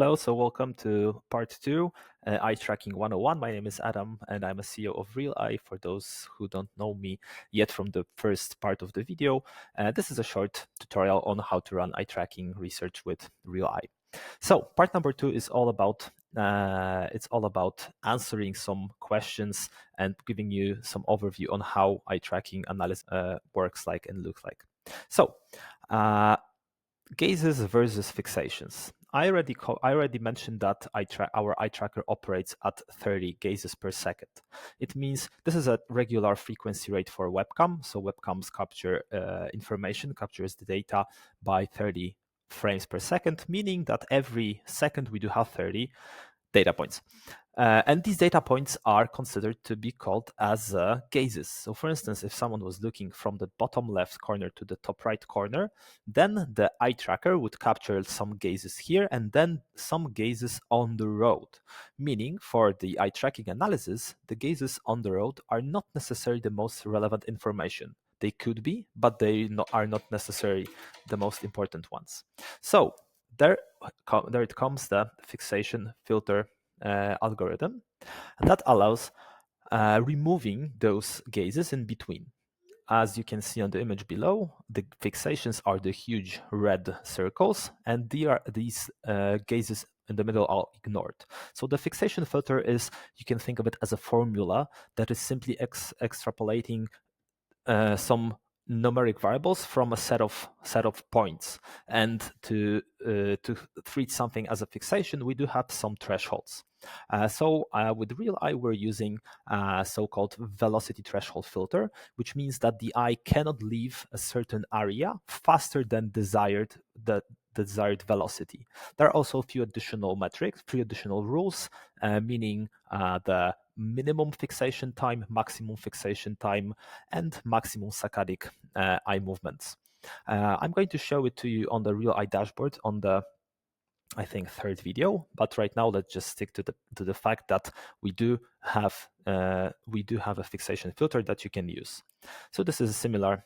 Hello, so welcome to part 2, Eye Tracking 101. My name is Adam and I'm a CEO of RealEye. For those who don't know me yet from the first part of the video, this is a short tutorial on how to run eye tracking research with RealEye. So part number 2 is all about answering some questions and giving you some overview on how eye tracking analysis works like and looks like. So gazes versus fixations. I already mentioned that our eye tracker operates at 30 gazes per second. It means this is a regular frequency rate for webcam. So webcams captures the data by 30 frames per second, meaning that every second we do have 30 data points. And these data points are considered to be called as gazes. So for instance, if someone was looking from the bottom left corner to the top right corner, then the eye tracker would capture some gazes here and then some gazes on the road. Meaning for the eye tracking analysis, the gazes on the road are not necessarily the most relevant information. They could be, but they are not necessarily the most important ones. So there it comes, the fixation filter algorithm, and that allows removing those gazes in between. As you can see on the image below, the fixations are the huge red circles, and these gazes in the middle are ignored. So the fixation filter is, you can think of it as a formula that is simply extrapolating some numeric variables from a set of points, and to treat something as a fixation, we do have some thresholds. So with RealEye, we're using a so-called velocity threshold filter, which means that the eye cannot leave a certain area faster than the desired velocity. There are also a few additional metrics, 3 additional rules, meaning the minimum fixation time, maximum fixation time, and maximum saccadic eye movements. I'm going to show it to you on the RealEye dashboard on the, I think, 3rd video, but right now let's just stick to the fact that we do have a fixation filter that you can use. So this is a similar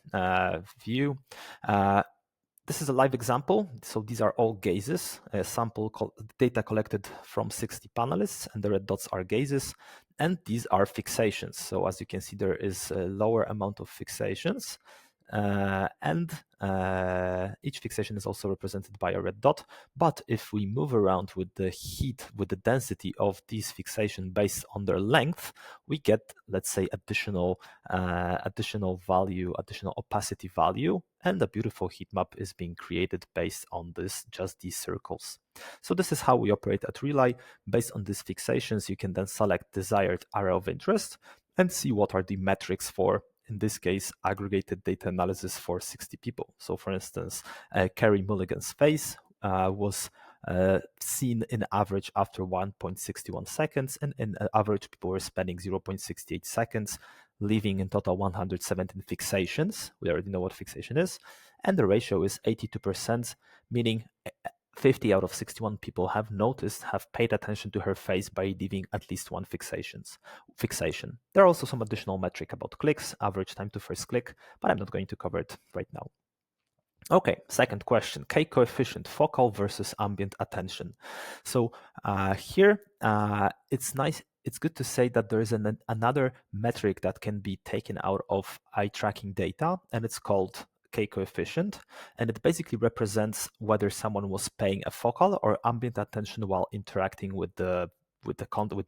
view. This is a live example. So these are all gazes, data collected from 60 panelists, and the red dots are gazes, and these are fixations. So as you can see, there is a lower amount of fixations, and each fixation is also represented by a red dot. But if we move around with the density of these fixations based on their length, we get, let's say, additional opacity value, and a beautiful heat map is being created based on just these circles. So this is how we operate at RealEye. Based on these fixations, you can then select desired area of interest and see what are the metrics for, in this case, aggregated data analysis for 60 people. So for instance, Carrie Mulligan's face was seen in average after 1.61 seconds, and in average people were spending 0.68 seconds, leaving in total 117 fixations. We already know what fixation is. And the ratio is 82%, meaning 50 out of 61 people have paid attention to her face by leaving at least one fixation. There are also some additional metric about clicks, average time to first click, but I'm not going to cover it right now. Okay, second question, K coefficient, focal versus ambient attention. So here it's good to say that there is another metric that can be taken out of eye tracking data, and it's called K coefficient, and it basically represents whether someone was paying a focal or ambient attention while interacting with the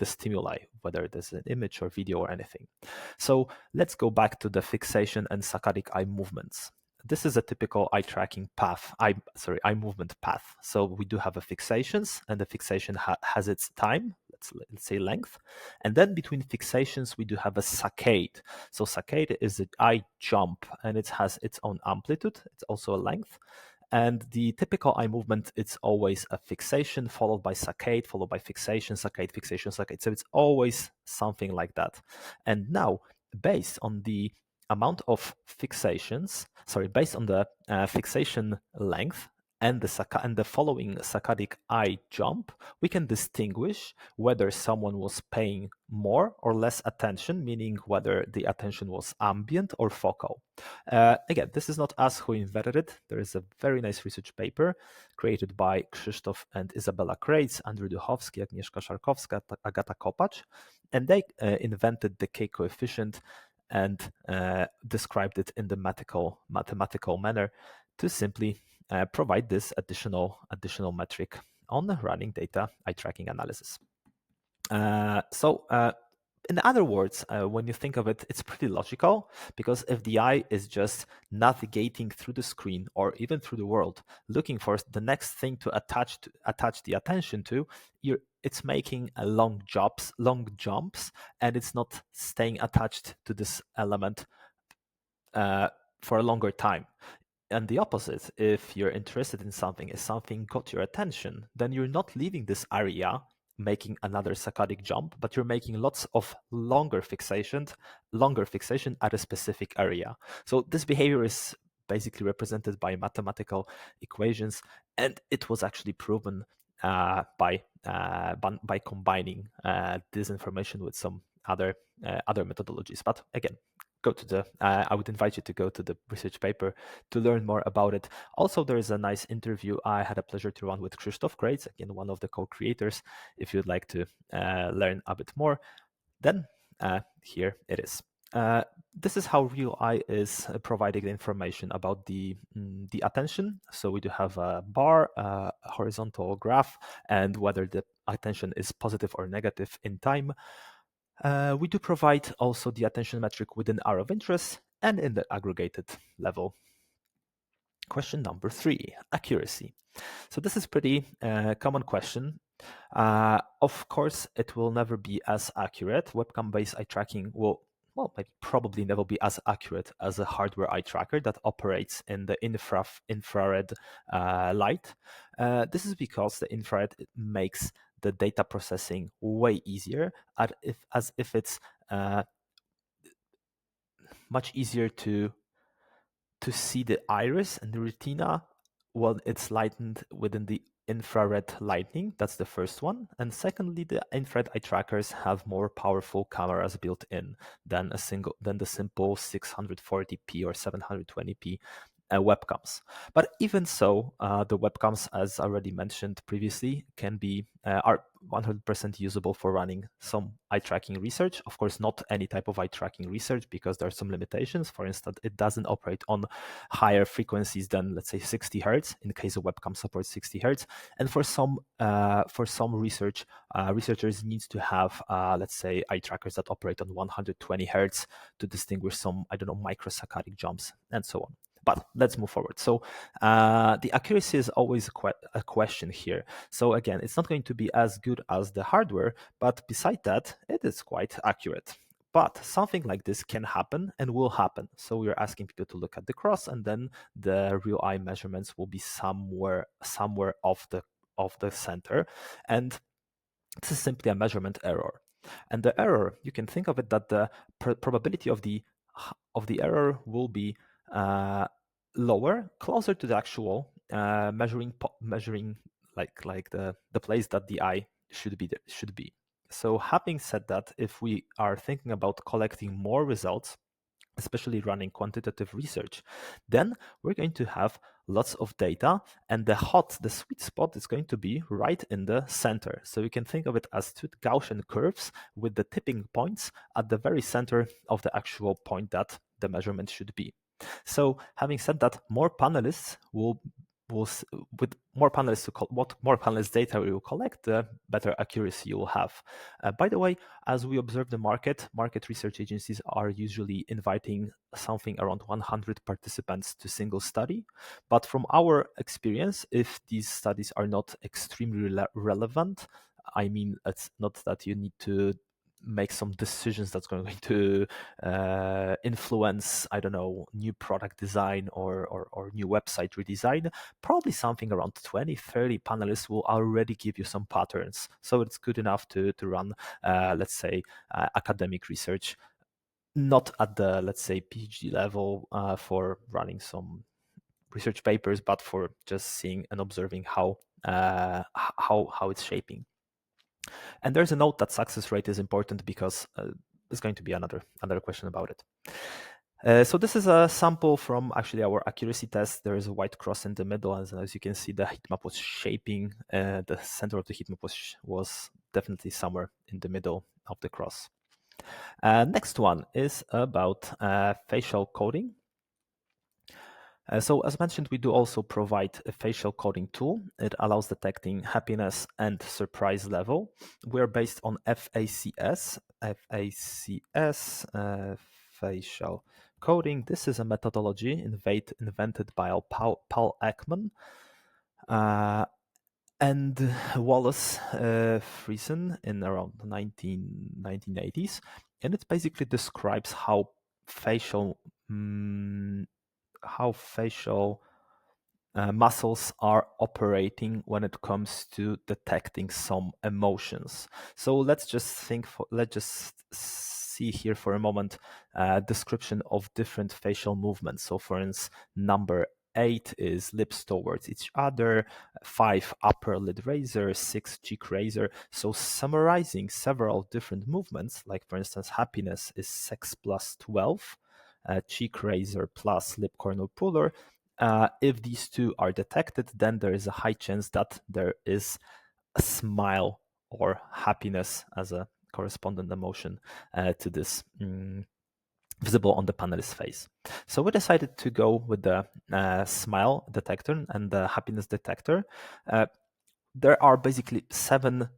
stimuli, whether there's an image or video or anything. So let's go back to the fixation and saccadic eye movements. This is a typical eye tracking path, eye movement path. So we do have a fixations, and the fixation has its time, let's say length. And then between fixations, we do have a saccade. So saccade is an eye jump, and it has its own amplitude. It's also a length. And the typical eye movement, it's always a fixation followed by saccade, followed by fixation, saccade, fixation, saccade. So it's always something like that. And now, based on the amount of fixations, based on the fixation length, and the following saccadic eye jump, we can distinguish whether someone was paying more or less attention, meaning whether the attention was ambient or focal. Again, this is not us who invented it. There is a very nice research paper created by Krzysztof and Izabela Kreitz, Andrew Duchowski, Agnieszka Szarkowska, Agata Kopacz, and they invented the K coefficient and described it in the mathematical manner to simply provide this additional metric on running data eye tracking analysis. In other words, when you think of it, it's pretty logical, because if the eye is just navigating through the screen or even through the world, looking for the next thing to attach the attention to, it's making long jumps, and it's not staying attached to this element for a longer time. And the opposite, if you're interested in something, if something got your attention, then you're not leaving this area making another saccadic jump, but you're making lots of longer fixation at a specific area. So this behavior is basically represented by mathematical equations, and it was actually proven by combining this information with some other methodologies. But again, I would invite you to go to the research paper to learn more about it. Also, there is a nice interview I had a pleasure to run with Krzysztof Kreitz, again, one of the co-creators. If you'd like to learn a bit more, then here it is. This is how RealEye is providing information about the attention. So we do have a bar, a horizontal graph, and whether the attention is positive or negative in time. We do provide also the attention metric within R of interest and in the aggregated level. Question number 3, accuracy. So this is pretty common question. Of course, it will never be as accurate. Webcam-based eye tracking will, maybe probably never be as accurate as a hardware eye tracker that operates in the infrared light. This is because the infrared makes the data processing way easier, as if it's much easier to see the iris and the retina while it's lightened within the infrared lighting. That's the first one. And secondly, the infrared eye trackers have more powerful cameras built in than the simple 640p or 720p webcams. But even so, the webcams, as already mentioned previously, are 100% usable for running some eye tracking research. Of course, not any type of eye tracking research, because there are some limitations. For instance, it doesn't operate on higher frequencies than, let's say, 60 hertz. In the case of webcam, supports 60 hertz. And for some research, researchers need to have, let's say, eye trackers that operate on 120 hertz to distinguish some, microsaccadic jumps and so on. But let's move forward. So the accuracy is always a question here. So again, it's not going to be as good as the hardware, but beside that, it is quite accurate. But something like this can happen and will happen. So we're asking people to look at the cross, and then the RealEye measurements will be somewhere off the center. And this is simply a measurement error. And the error, you can think of it that the probability of the error will be lower, closer to the actual measuring like the place that the eye should be. So having said that, if we are thinking about collecting more results, especially running quantitative research, then we're going to have lots of data, and the sweet spot is going to be right in the center. So you can think of it as two Gaussian curves with the tipping points at the very center of the actual point that the measurement should be. So having said that, more panelists with more panelists what more panelists data we will collect, the better accuracy you will have. By the way, as we observe the market research agencies are usually inviting something around 100 participants to single study. But from our experience, if these studies are not extremely relevant, I mean, it's not that you need to make some decisions that's going to influence, I don't know, new product design or new website redesign. Probably something around 20-30 panelists will already give you some patterns. So it's good enough to run, let's say, academic research, not at the, let's say, PhD level for running some research papers, but for just seeing and observing how it's shaping. And there's a note that success rate is important because there's going to be another question about it. So this is a sample from actually our accuracy test. There is a white cross in the middle, and as you can see, the heat map was shaping. The center of the heat map was definitely somewhere in the middle of the cross. Next one is about facial coding. So as mentioned, we do also provide a facial coding tool. It allows detecting happiness and surprise level. We're based on FACS, facial coding. This is a methodology invented by Paul Ekman and Wallace Friesen in around the 1980s. And it basically describes how facial muscles are operating when it comes to detecting some emotions. So let's just see here for a moment a description of different facial movements. So for instance, number 8 is lips towards each other, 5 upper lid raiser, 6 cheek raiser. So summarizing several different movements, like for instance, happiness is 6 plus 12, cheek raiser plus lip corner puller. If these two are detected, then there is a high chance that there is a smile or happiness as a correspondent emotion to this visible on the panelist's face. So we decided to go with the smile detector and the happiness detector. There are basically 7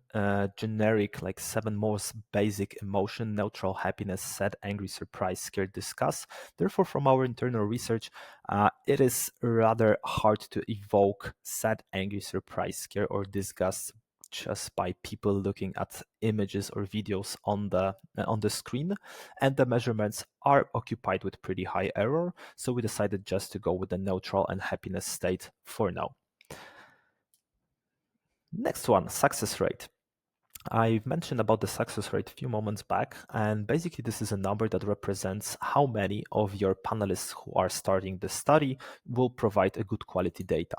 generic, like 7 most basic emotion: neutral, happiness, sad, angry, surprise, scared, disgust. Therefore, from our internal research, it is rather hard to evoke sad, angry, surprise, scare, or disgust just by people looking at images or videos on the screen, and the measurements are occupied with pretty high error. So we decided just to go with the neutral and happiness state for now. Next one, success rate. I've mentioned about the success rate a few moments back, and basically this is a number that represents how many of your panelists who are starting the study will provide a good quality data.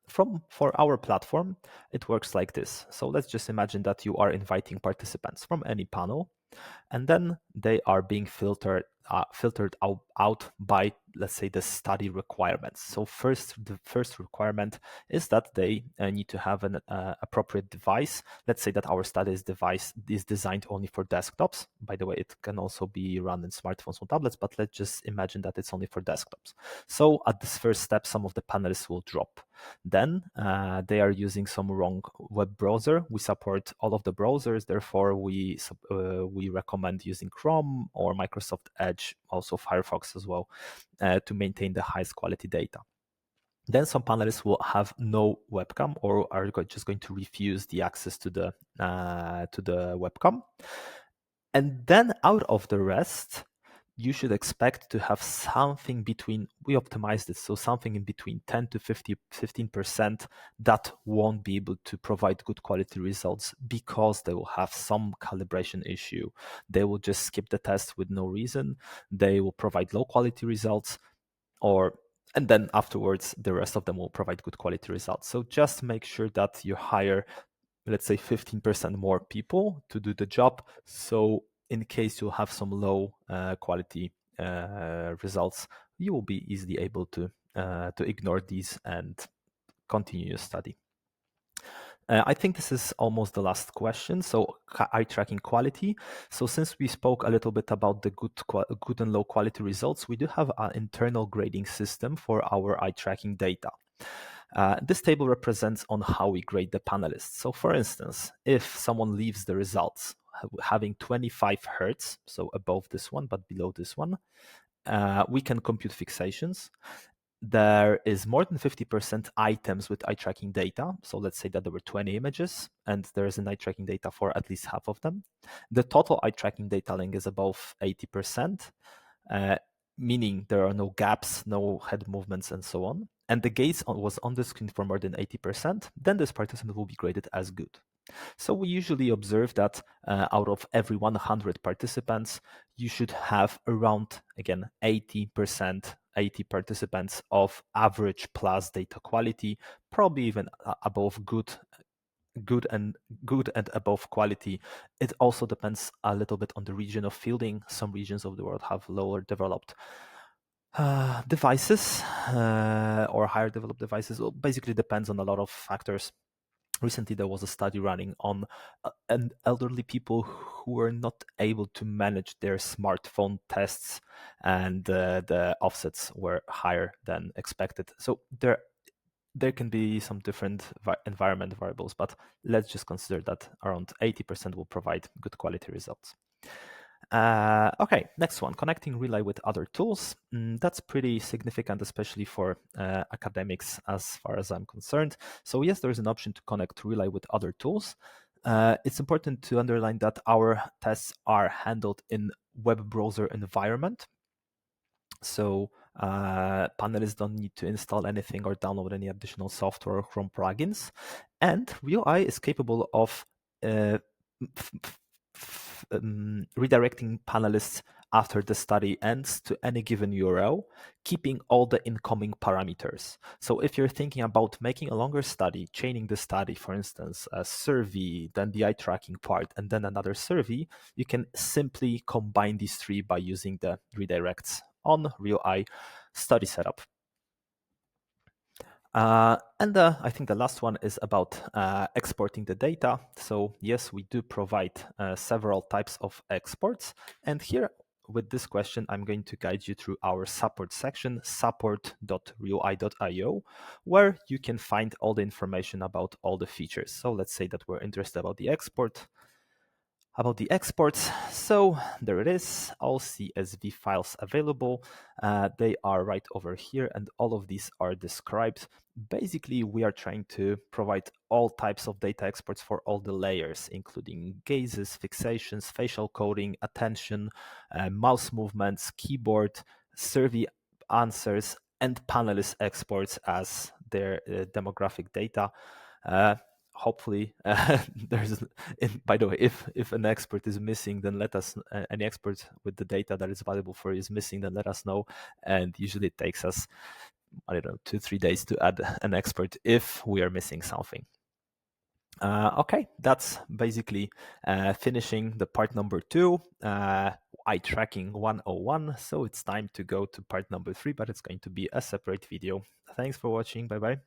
For our platform, it works like this. So let's just imagine that you are inviting participants from any panel, and then they are being filtered out by, let's say, the study requirements. So the first requirement is that they need to have an appropriate device. Let's say that our study is designed only for desktops. By the way, it can also be run in smartphones or tablets, but let's just imagine that it's only for desktops. So at this first step, some of the panelists will drop. Then they are using some wrong web browser. We support all of the browsers, therefore we recommend using Chrome or Microsoft Edge, also Firefox as well, to maintain the highest quality data. Then some panelists will have no webcam or are just going to refuse the access to the webcam. And then out of the rest, you should expect to have something between, we optimized it, so something in between 10 to 15% that won't be able to provide good quality results because they will have some calibration issue. They will just skip the test with no reason. They will provide low quality results, and then afterwards, the rest of them will provide good quality results. So just make sure that you hire, let's say, 15% more people to do the job. So in case you have some low quality results, you will be easily able to ignore these and continue your study. I think this is almost the last question. So eye tracking quality. So since we spoke a little bit about the good and low quality results, we do have an internal grading system for our eye tracking data. This table represents on how we grade the panelists. So for instance, if someone leaves the results having 25 Hertz, so above this one, but below this one, we can compute fixations. There is more than 50% items with eye tracking data. So let's say that there were 20 images and there is an eye tracking data for at least half of them. The total eye tracking data length is above 80%, meaning there are no gaps, no head movements, and so on. And the gaze was on the screen for more than 80%, then this participant will be graded as good. So we usually observe that out of every 100 participants, you should have around, again, 80% 80 participants of average plus data quality, probably even above good and above quality. It also depends a little bit on the region of fielding. Some regions of the world have lower developed devices or higher developed devices. Well, basically depends on a lot of factors. Recently, there was a study running on elderly people who were not able to manage their smartphone tests, and the offsets were higher than expected. So there can be some different environment variables, but let's just consider that around 80% will provide good quality results. Okay, next one, connecting RealEye with other tools. That's pretty significant, especially for academics as far as I'm concerned. So yes, there is an option to connect RealEye with other tools. It's important to underline that our tests are handled in web browser environment. So panelists don't need to install anything or download any additional software or Chrome plugins. And RealEye is capable of redirecting panelists after the study ends to any given URL, keeping all the incoming parameters. So if you're thinking about making a longer study, chaining the study, for instance, a survey, then the eye tracking part, and then another survey, you can simply combine these three by using the redirects on RealEye study setup. And I think the last one is about exporting the data. So yes, we do provide several types of exports. And here with this question, I'm going to guide you through our support section, support.realeye.io, where you can find all the information about all the features. So let's say that we're interested about the exports. So there it is, all CSV files available. They are right over here, and all of these are described. Basically, we are trying to provide all types of data exports for all the layers, including gazes, fixations, facial coding, attention, mouse movements, keyboard, survey answers, and panelist exports as their demographic data. Hopefully there's by the way, if an expert is missing, then let us any expert with the data that is valuable for you is missing, then let us know. And usually it takes us, I don't know, 2-3 days to add an expert if we are missing something. Okay, that's basically finishing the part number 2, eye tracking 101. So it's time to go to part number 3, but it's going to be a separate video. Thanks for watching. Bye bye.